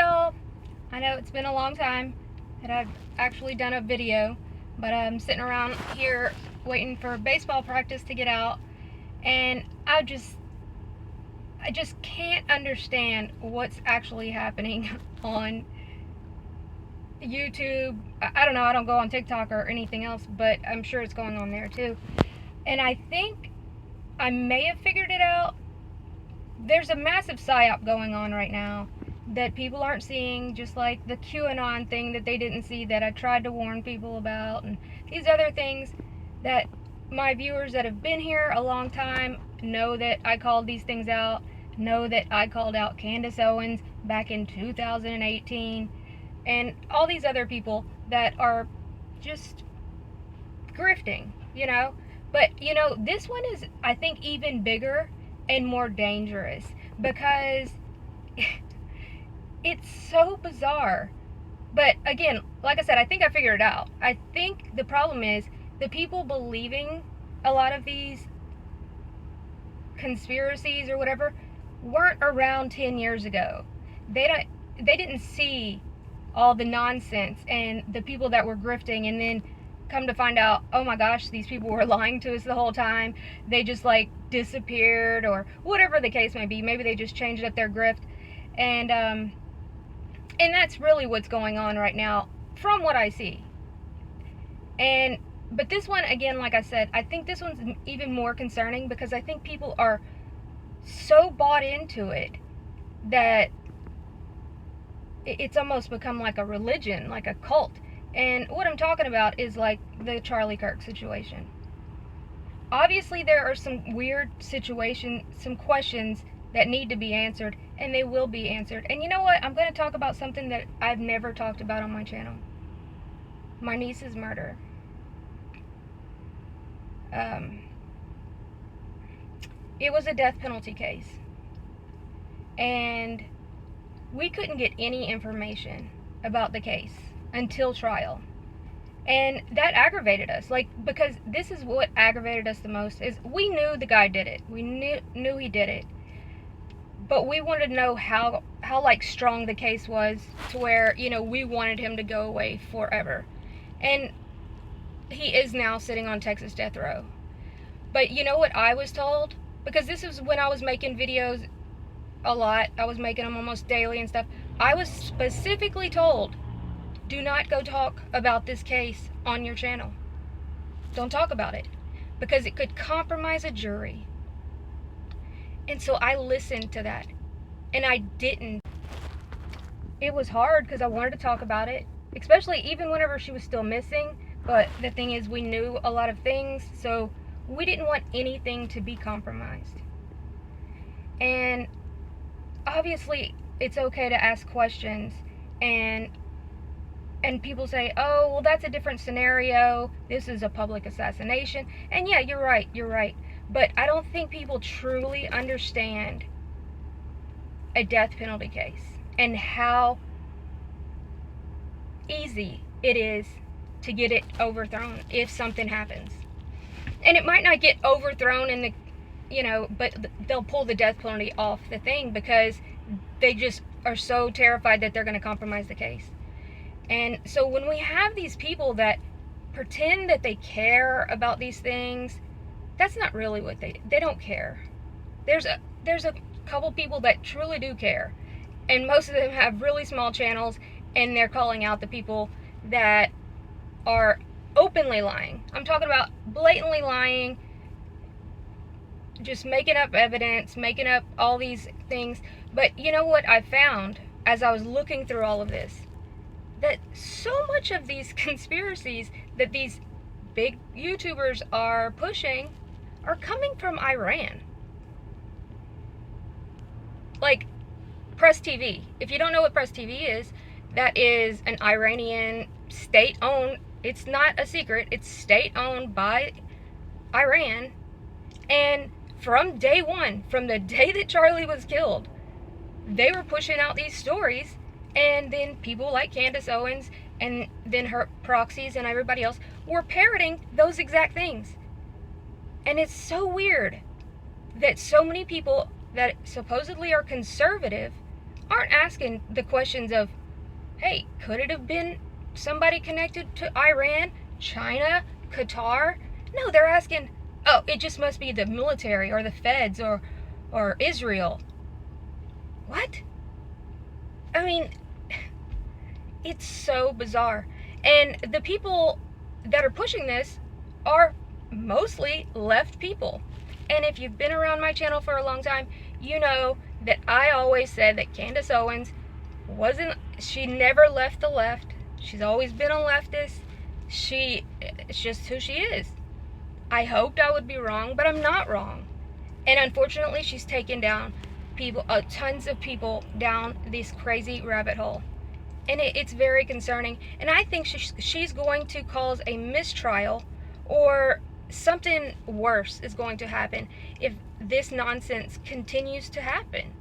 y'all. I know it's been a long time that I've actually done a video, but I'm sitting around here waiting for baseball practice to get out, and I just can't understand what's actually happening on YouTube. I don't know, I don't go on TikTok or anything else, but I'm sure it's going on there too. And I think I may have figured it out. There's a massive psyop going on right now that people aren't seeing, just like the QAnon thing that they didn't see that I tried to warn people about, and these other things that my viewers that have been here a long time know that I called these things out, know that I called out Candace Owens back in 2018, and all these other people that are just grifting, you know. But, you know, this one is, I think, even bigger and more dangerous because it's so bizarre. But again, like I said, I think I figured it out. I think the problem is the people believing a lot of these conspiracies or whatever weren't around 10 years ago. They didn't see all the nonsense and the people that were grifting, and then come to find out, oh my gosh, these people were lying to us the whole time. They just like disappeared, or whatever the case may be. Maybe they just changed up their grift, and that's really what's going on right now from what I see. But this one, again, like I said, I think this one's even more concerning because I think people are so bought into it that it's almost become like a religion, like a cult. And what I'm talking about is like the Charlie Kirk situation. Obviously there are some weird situations, some questions that need to be answered, and they will be answered. And you know what? I'm going to talk about something that I've never talked about on my channel. My niece's murder. It was a death penalty case. And we couldn't get any information about the case until trial. And that aggravated us, like, because this is what aggravated us the most, is we knew the guy did it. We knew he did it. But we wanted to know how like strong the case was, to where, you know, we wanted him to go away forever. And he is now sitting on Texas death row. But you know what I was told? Because this was when I was making videos a lot. I was making them almost daily and stuff. I was specifically told, do not go talk about this case on your channel. Don't talk about it, because it could compromise a jury. And so I listened to that, and I didn't. It was hard because I wanted to talk about it, especially even whenever she was still missing. But the thing is, we knew a lot of things, so we didn't want anything to be compromised. And obviously it's okay to ask questions, and people say, oh, well, that's a different scenario. This is a public assassination. And yeah, you're right. But I don't think people truly understand a death penalty case and how easy it is to get it overthrown if something happens. And it might not get overthrown in the, you know, but they'll pull the death penalty off the thing because they just are so terrified that they're going to compromise the case. And so when we have these people that pretend that they care about these things, that's not really what they don't care. There's a couple people that truly do care, and most of them have really small channels, and they're calling out the people that are openly lying. I'm talking about blatantly lying, just making up evidence, making up all these things. But you know what I found as I was looking through all of this? That so much of these conspiracies that these big YouTubers are pushing are coming from Iran. Like Press TV. If you don't know what Press TV is, that is an Iranian state-owned, it's not a secret, it's state-owned by Iran. And from day one, from the day that Charlie was killed, they were pushing out these stories. And then people like Candace Owens and then her proxies and everybody else were parroting those exact things. And it's so weird that so many people that supposedly are conservative aren't asking the questions of, hey, could it have been somebody connected to Iran, China, Qatar? No, they're asking, oh, it just must be the military or the feds or Israel. What? I mean, it's so bizarre. And the people that are pushing this are mostly left people. And if you've been around my channel for a long time, you know that I always said that Candace Owens she never left the left. She's always been a leftist. It's just who she is. I hoped I would be wrong, but I'm not wrong. And unfortunately, she's taken down tons of people down this crazy rabbit hole. And it's very concerning. And I think she's going to cause a mistrial, or something worse is going to happen if this nonsense continues to happen.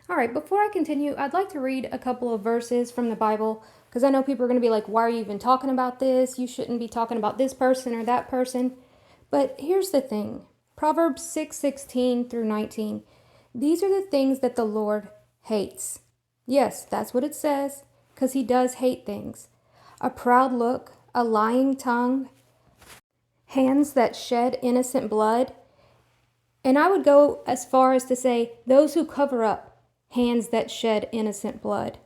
All right, before I continue, I'd like to read a couple of verses from the Bible, because I know people are going to be like, why are you even talking about this? You shouldn't be talking about this person or that person. But here's the thing. Proverbs 6:16 through 19. These are the things that the Lord hates. Yes, that's what it says, because he does hate things. A proud look, a lying tongue, hands that shed innocent blood. And I would go as far as to say, those who cover up, hands that shed innocent blood.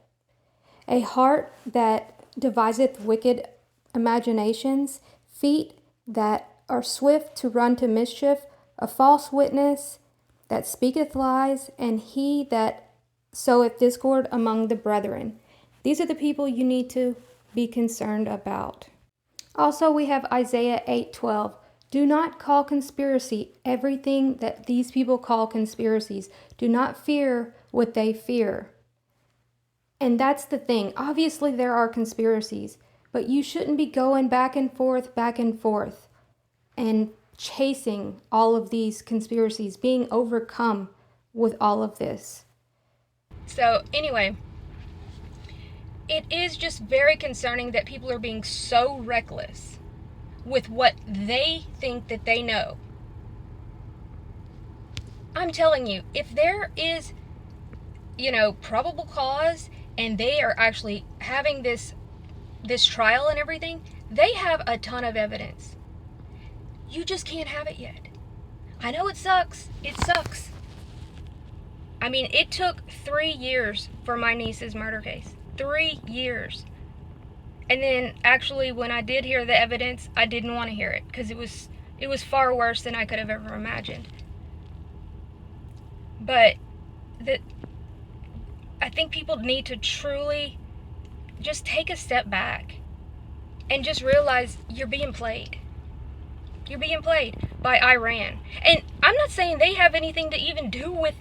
A heart that deviseth wicked imaginations, feet that are swift to run to mischief, a false witness that speaketh lies, and he that soweth discord among the brethren. These are the people you need to be concerned about. Also, we have Isaiah 8:12. Do not call conspiracy everything that these people call conspiracies. Do not fear what they fear. And that's the thing. Obviously, there are conspiracies, but you shouldn't be going back and forth, and chasing all of these conspiracies, being overcome with all of this. So anyway, it is just very concerning that people are being so reckless with what they think that they know. I'm telling you, if there is, probable cause, and they are actually having this trial and everything, they have a ton of evidence. You just can't have it yet. I know it sucks. It sucks. I mean, it took 3 years for my niece's murder case. 3 years. And then actually when I did hear the evidence, I didn't want to hear it, because it was far worse than I could have ever imagined. But I think people need to truly just take a step back and just realize you're being played. You're being played by Iran. And I'm not saying they have anything to even do with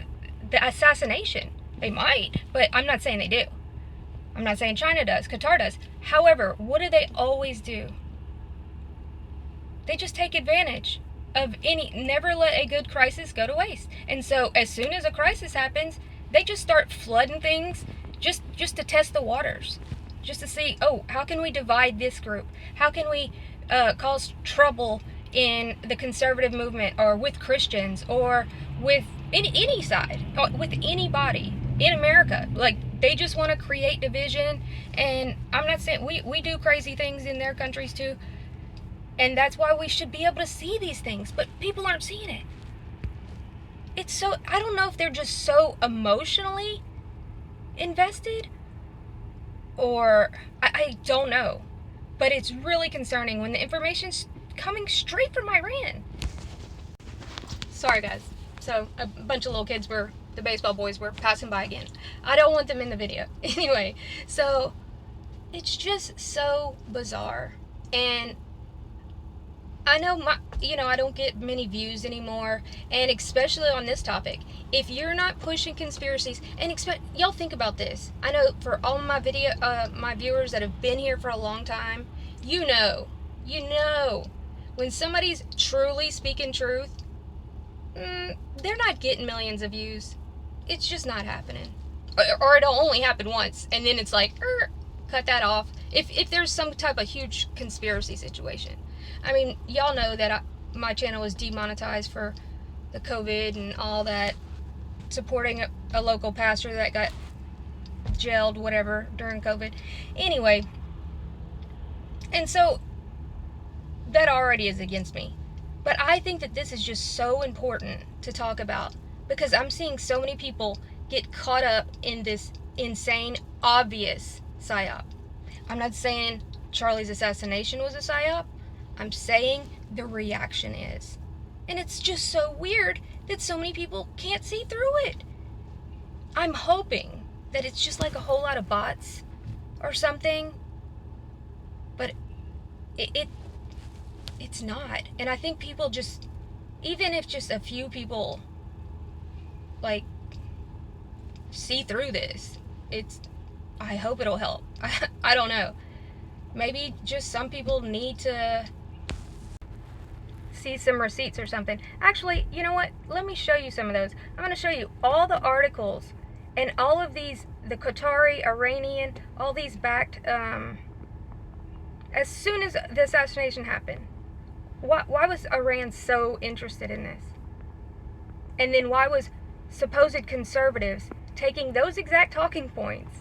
the assassination. They might, but I'm not saying they do. I'm not saying China does, Qatar does. However, what do they always do? They just take advantage of never let a good crisis go to waste. And so as soon as a crisis happens, they just start flooding things just to test the waters. Just to see, how can we divide this group? How can we cause trouble in the conservative movement, or with Christians, or with any side, or with anybody in America? Like, they just want to create division. And I'm not saying we do crazy things in their countries too, and that's why we should be able to see these things, but people aren't seeing it. It's so, I don't know if they're just so emotionally invested, or I don't know, but it's really concerning when the information's coming straight from Iran. Sorry guys, so a bunch of little kids the baseball boys were passing by again. I don't want them in the video. Anyway, so it's just so bizarre. And I know I don't get many views anymore, and especially on this topic. If you're not pushing conspiracies, and y'all think about this. I know for all my my viewers that have been here for a long time, you know, when somebody's truly speaking truth, they're not getting millions of views. It's just not happening. Or it'll only happen once, and then it's like, cut that off. If there's some type of huge conspiracy situation. I mean, y'all know that my channel was demonetized for the COVID and all that supporting a local pastor that got jailed, whatever, during COVID. Anyway, and so that already is against me. But I think that this is just so important to talk about because I'm seeing so many people get caught up in this insane, obvious psyop. I'm not saying Charlie's assassination was a psyop. I'm saying the reaction is. And it's just so weird that so many people can't see through it. I'm hoping that it's just like a whole lot of bots or something. But it's not. And I think people just, even if just a few people like see through this, I hope it'll help. I don't know. Maybe just some people need to see some receipts or something. Actually, you know what? Let me show you some of those. I'm going to show you all the articles and all of these, the Qatari, Iranian, all these backed, as soon as the assassination happened. Why was Iran so interested in this? And then why was supposed conservatives taking those exact talking points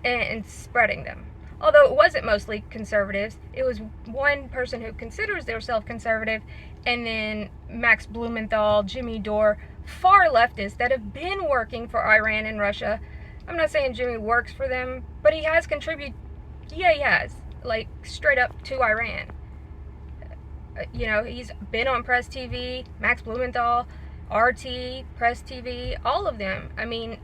and spreading them? Although it wasn't mostly conservatives, it was one person who considers themselves conservative, and then Max Blumenthal, Jimmy Dore, far leftists that have been working for Iran and Russia. I'm not saying Jimmy works for them, but he has contributed, yeah, he has, like straight up to Iran. You know, he's been on Press TV, Max Blumenthal, RT, Press TV, all of them. I mean,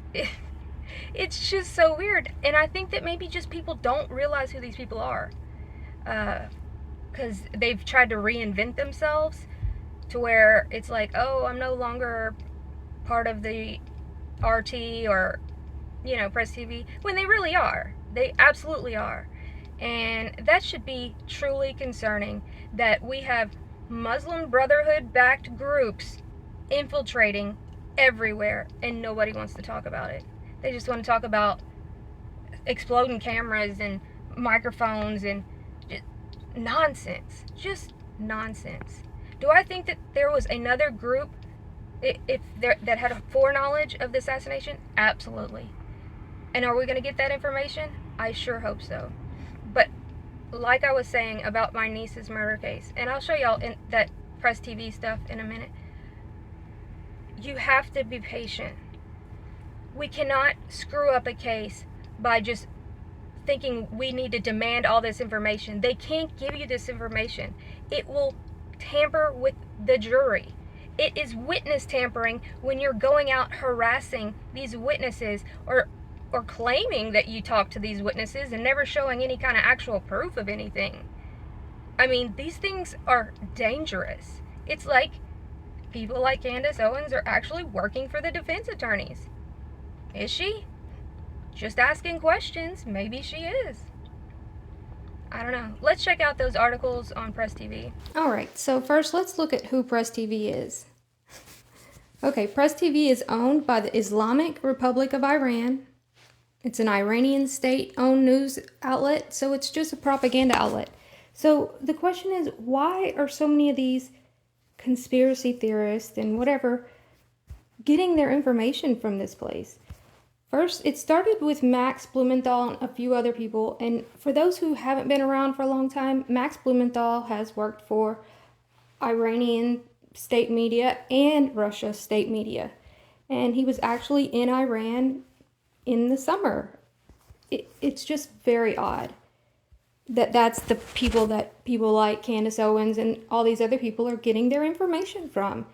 it's just so weird. And I think that maybe just people don't realize who these people are. Because they've tried to reinvent themselves to where it's like, oh, I'm no longer part of the RT or, you know, Press TV, when they really are. They absolutely are. And that should be truly concerning that we have Muslim Brotherhood-backed groups infiltrating everywhere and nobody wants to talk about it. They just want to talk about exploding cameras and microphones and just nonsense. Just nonsense. Do I think that there was another group that had a foreknowledge of the assassination? Absolutely. And are we going to get that information? I sure hope so. But like I was saying about my niece's murder case, and I'll show y'all in that Press TV stuff in a minute, you have to be patient. We cannot screw up a case by just thinking we need to demand all this information. They can't give you this information. It will tamper with the jury. It is witness tampering when you're going out harassing these witnesses or claiming that you talked to these witnesses and never showing any kind of actual proof of anything. I mean, these things are dangerous. It's like people like Candace Owens are actually working for the defense attorneys. Is she? Just asking questions. Maybe she is. I don't know. Let's check out those articles on Press TV. All right, so first let's look at who Press TV is. Okay, Press TV is owned by the Islamic Republic of Iran. It's an Iranian state-owned news outlet, so it's just a propaganda outlet. So the question is, why are so many of these conspiracy theorists and whatever getting their information from this place? First, it started with Max Blumenthal and a few other people, and for those who haven't been around for a long time, Max Blumenthal has worked for Iranian state media and Russia state media, and he was actually in Iran in the summer. It's just very odd that that's the people that people like Candace Owens and all these other people are getting their information from.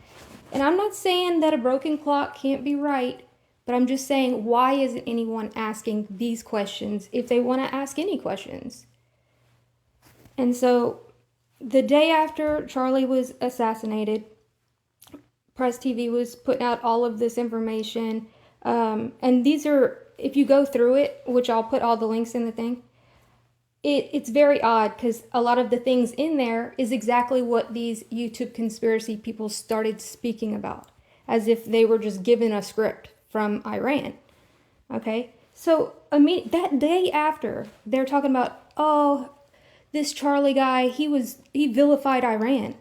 And I'm not saying that a broken clock can't be right, but I'm just saying, why isn't anyone asking these questions if they want to ask any questions? And so the day after Charlie was assassinated, Press TV was putting out all of this information. And these are, if you go through it, which I'll put all the links in the thing, it's very odd because a lot of the things in there is exactly what these YouTube conspiracy people started speaking about, as if they were just given a script from Iran. Okay, so that day after, they're talking about, oh, this Charlie guy, he vilified Iran.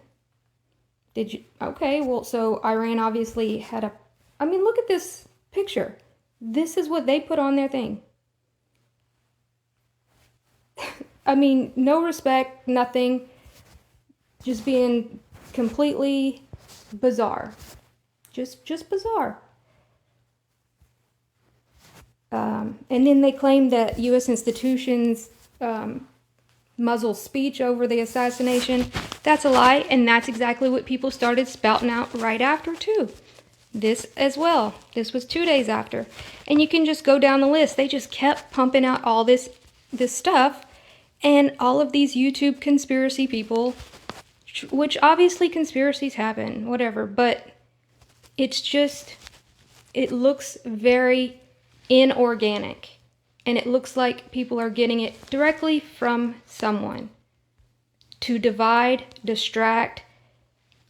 Did you? Okay, well, so Iran obviously had a I mean, look at this picture. This is what they put on their thing. I mean, no respect, nothing. Just being completely bizarre. Just bizarre. And then they claim that U.S. institutions muzzle speech over the assassination. That's a lie, and that's exactly what people started spouting out right after, too. This as well. This was 2 days after. And you can just go down the list. They just kept pumping out all this stuff, and all of these YouTube conspiracy people, which obviously conspiracies happen, whatever, but it's just, it looks very inorganic, and it looks like people are getting it directly from someone to divide, distract,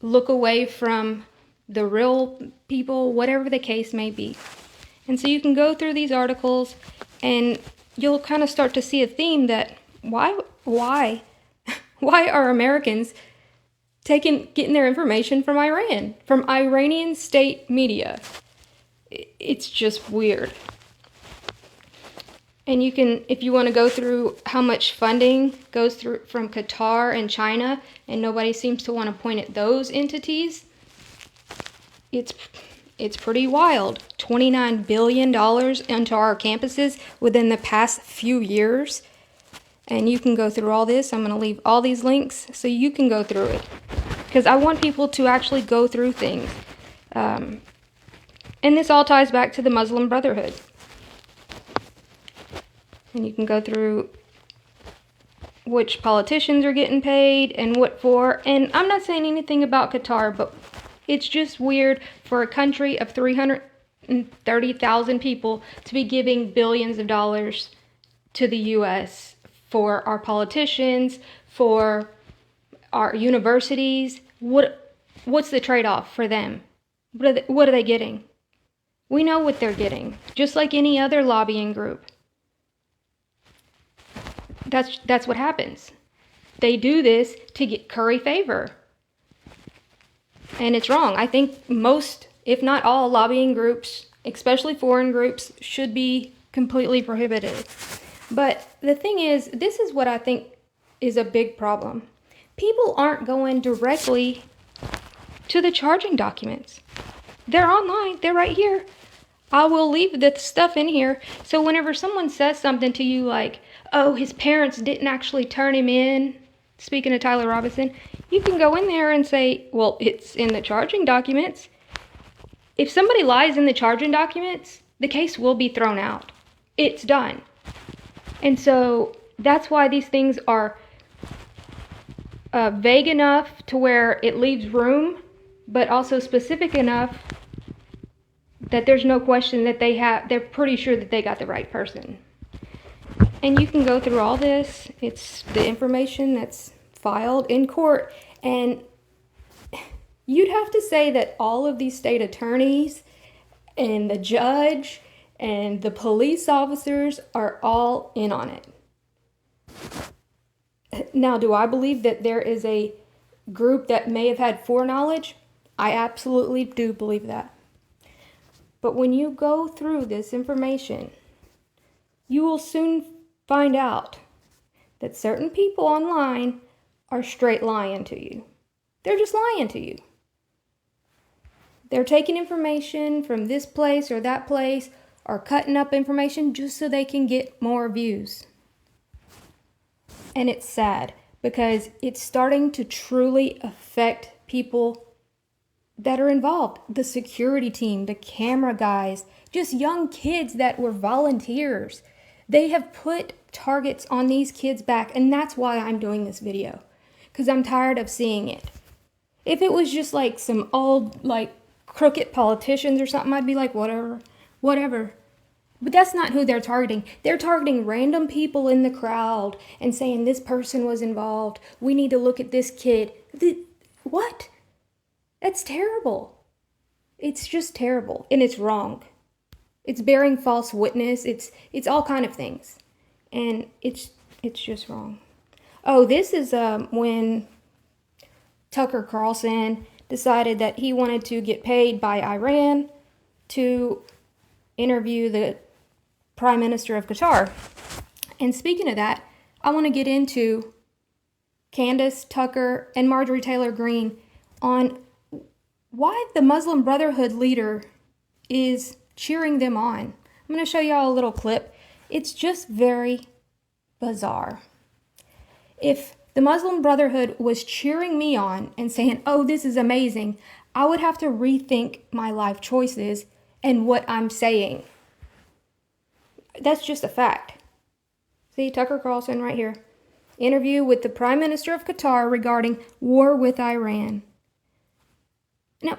look away from the real people, whatever the case may be. And so you can go through these articles and you'll kind of start to see a theme that why are Americans getting their information from Iran, from Iranian state media? It's just weird. And you can, if you want to go through how much funding goes through from Qatar and China, and nobody seems to want to point at those entities, it's pretty wild. $29 billion into our campuses within the past few years. And you can go through all this. I'm going to leave all these links so you can go through it, because I want people to actually go through things. And this all ties back to the Muslim Brotherhood. And you can go through which politicians are getting paid and what for. And I'm not saying anything about Qatar, but it's just weird for a country of 330,000 people to be giving billions of dollars to the U.S. for our politicians, for our universities. What's the trade-off for them? What are they getting? We know what they're getting, just like any other lobbying group. That's what happens. They do this to get curry favor. And it's wrong. I think most, if not all, lobbying groups, especially foreign groups, should be completely prohibited. But the thing is, this is what I think is a big problem. People aren't going directly to the charging documents. They're online. They're right here. I will leave the stuff in here. So whenever someone says something to you like, oh, his parents didn't actually turn him in, speaking of Tyler Robinson, you can go in there and say, well, it's in the charging documents. If somebody lies in the charging documents, the case will be thrown out. It's done. And so that's why these things are vague enough to where it leaves room, but also specific enough that there's no question that they're pretty sure that they got the right person. And you can go through all this. It's the information that's filed in court. And you'd have to say that all of these state attorneys and the judge and the police officers are all in on it. Now, do I believe that there is a group that may have had foreknowledge? I absolutely do believe that. But when you go through this information, you will soon find out that certain people online are straight lying to you. They're just lying to you. They're taking information from this place or that place, or cutting up information just so they can get more views. And it's sad because it's starting to truly affect people that are involved. The security team, the camera guys, just young kids that were volunteers. They have put targets on these kids' back, and that's why I'm doing this video, because I'm tired of seeing it. If it was just like some old, like, crooked politicians or something, I'd be like, whatever. But that's not who they're targeting. They're targeting random people in the crowd and saying this person was involved. We need to look at this kid. What? That's terrible. It's just terrible, and it's wrong. It's bearing false witness. It's all kind of things, and it's just wrong. Oh, this is when Tucker Carlson decided that he wanted to get paid by Iran to interview the Prime Minister of Qatar. And speaking of that, I want to get into Candace, Tucker, and Marjorie Taylor Greene on why the Muslim Brotherhood leader is cheering them on. I'm going to show y'all a little clip. It's just very bizarre. If the Muslim Brotherhood was cheering me on and saying, oh, this is amazing, I would have to rethink my life choices and what I'm saying. That's just a fact. See, Tucker Carlson right here. Interview with the Prime Minister of Qatar regarding war with Iran. Now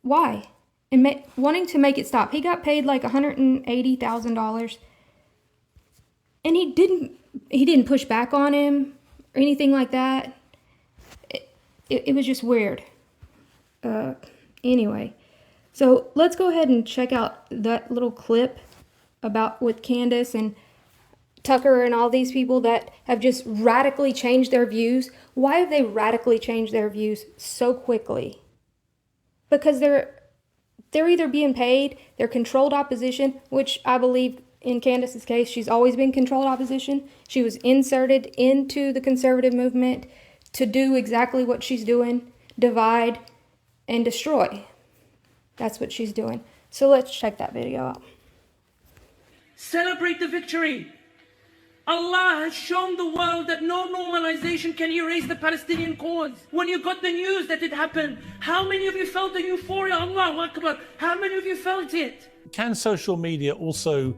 why? And wanting to make it stop. He got paid like $180,000. And he didn't push back on him or anything like that. It was just weird. Anyway, so let's go ahead and check out that little clip about with Candace and Tucker and all these people that have just radically changed their views. Why have they radically changed their views so quickly? Because they're either being paid, they're controlled opposition, which I believe in Candace's case, she's always been controlled opposition. She was inserted into the conservative movement to do exactly what she's doing, divide and destroy. That's what she's doing. So let's check that video out. Celebrate the victory. Allah has shown the world that no normalization can erase the Palestinian cause. When you got the news that it happened, how many of you felt the euphoria? Allahu Akbar. How many of you felt it? Can social media also,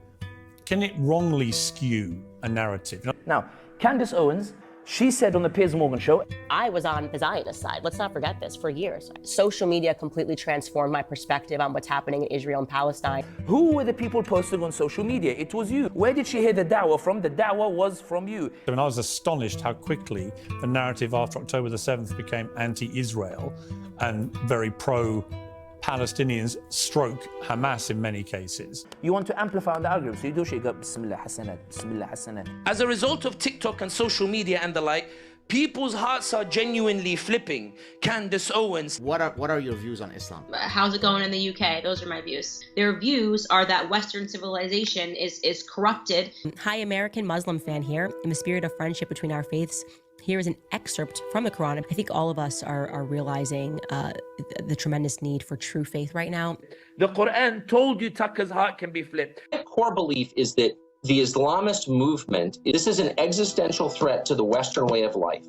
can it wrongly skew a narrative? Now, Candace Owens, she said on the Piers Morgan show, I was on the Zionist side. Let's not forget this for years. Social media completely transformed my perspective on what's happening in Israel and Palestine. who were the people posting on social media? It was you. Where did she hear the da'wah from? The da'wah was from you. And I was astonished how quickly the narrative after October the 7th became anti-Israel and very pro-Palestinians stroke Hamas in many cases. You want to amplify on the argument, so you do shake up, Bismillah Hasanat, Bismillah Hasanat. As a result of TikTok and social media and the like, people's hearts are genuinely flipping. Candace Owens. What are your views on Islam? How's it going in the UK? Those are my views. Their views are that Western civilization is corrupted. Hi, American Muslim fan here. In the spirit of friendship between our faiths, here is an excerpt from the Quran. I think all of us are realizing the tremendous need for true faith right now. The Quran told you Tucker's heart can be flipped. My core belief is that the Islamist movement, this is an existential threat to the Western way of life.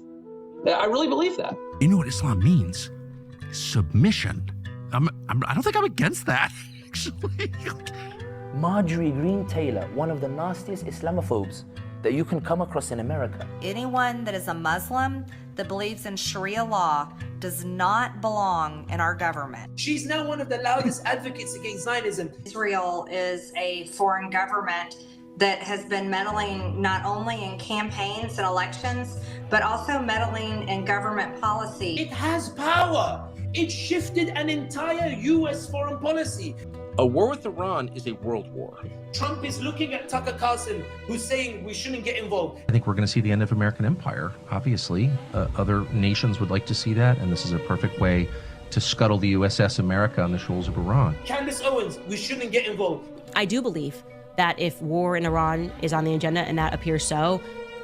I really believe that. You know what Islam means? Submission. I don't think I'm against that, actually. Marjorie Greene Taylor, one of the nastiest Islamophobes that you can come across in America. Anyone that is a Muslim that believes in Sharia law does not belong in our government. She's now one of the loudest advocates against Zionism. Israel is a foreign government that has been meddling not only in campaigns and elections, but also meddling in government policy. It has power. It shifted an entire U.S. foreign policy. A war with Iran is a world war. Trump is looking at Tucker Carlson, who's saying we shouldn't get involved. I think we're going to see the end of American empire, obviously. Other nations would like to see that, and this is a perfect way to scuttle the USS America on the shoals of Iran. Candace Owens, we shouldn't get involved. I do believe that if war in Iran is on the agenda, and that appears so,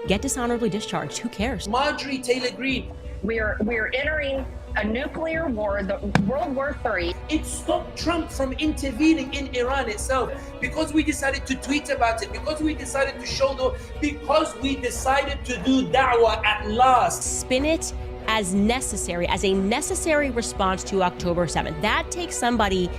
get dishonorably discharged. Who cares? Marjorie Taylor Greene. We're entering a nuclear war, the World War III. It stopped Trump from intervening in Iran itself because we decided to tweet about it, because we decided to show because we decided to do da'wah at last. Spin it as necessary, as a necessary response to October 7th. That takes somebody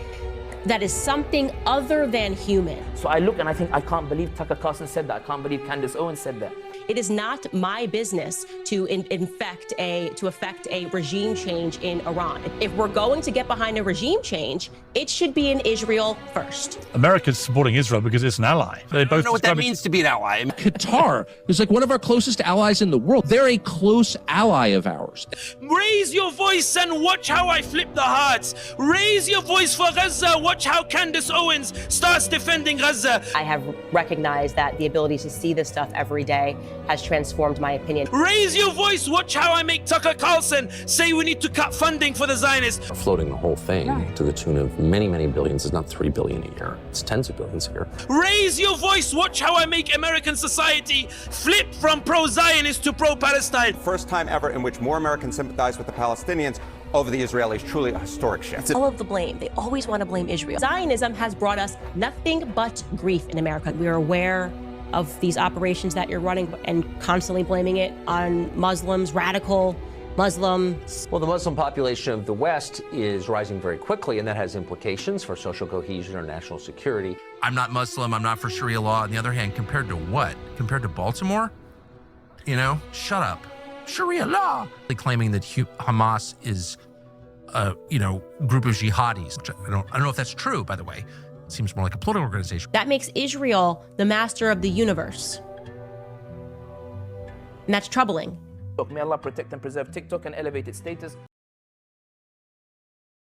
that is something other than human. So I look and I think, I can't believe Tucker Carlson said that. I can't believe Candace Owens said that. It is not my business to affect a regime change in Iran. If we're going to get behind a regime change, it should be in Israel first. America's supporting Israel because it's an ally. They both I don't know what that means to be an ally. Qatar is like one of our closest allies in the world. They're a close ally of ours. Raise your voice and watch how I flip the hearts. Raise your voice for Gaza. watch how Candace Owens starts defending Gaza. I have recognized that the ability to see this stuff every day has transformed my opinion. Raise your voice, watch how I make Tucker Carlson say we need to cut funding for the Zionists. We're floating the whole thing to the tune of many, many billions. It's not $3 billion a year. It's tens of billions a year. Raise your voice, watch how I make American society flip from pro-Zionist to pro-Palestine. First time ever in which more Americans sympathize with the Palestinians over the Israelis. Truly a historic shift. All of the blame, they always want to blame Israel. Zionism has brought us nothing but grief in America. We are aware of these operations that you're running and constantly blaming it on Muslims, radical Muslims. Well, the Muslim population of the West is rising very quickly, and that has implications for social cohesion or national security. I'm not Muslim, I'm not for Sharia law. On the other hand, compared to what? Compared to Baltimore? You know, shut up. Sharia law. They're claiming that Hamas is a, group of jihadis. I don't know if that's true, by the way. It seems more like a political organization. That makes Israel the master of the universe. And that's troubling. May Allah protect and preserve TikTok and elevate its status.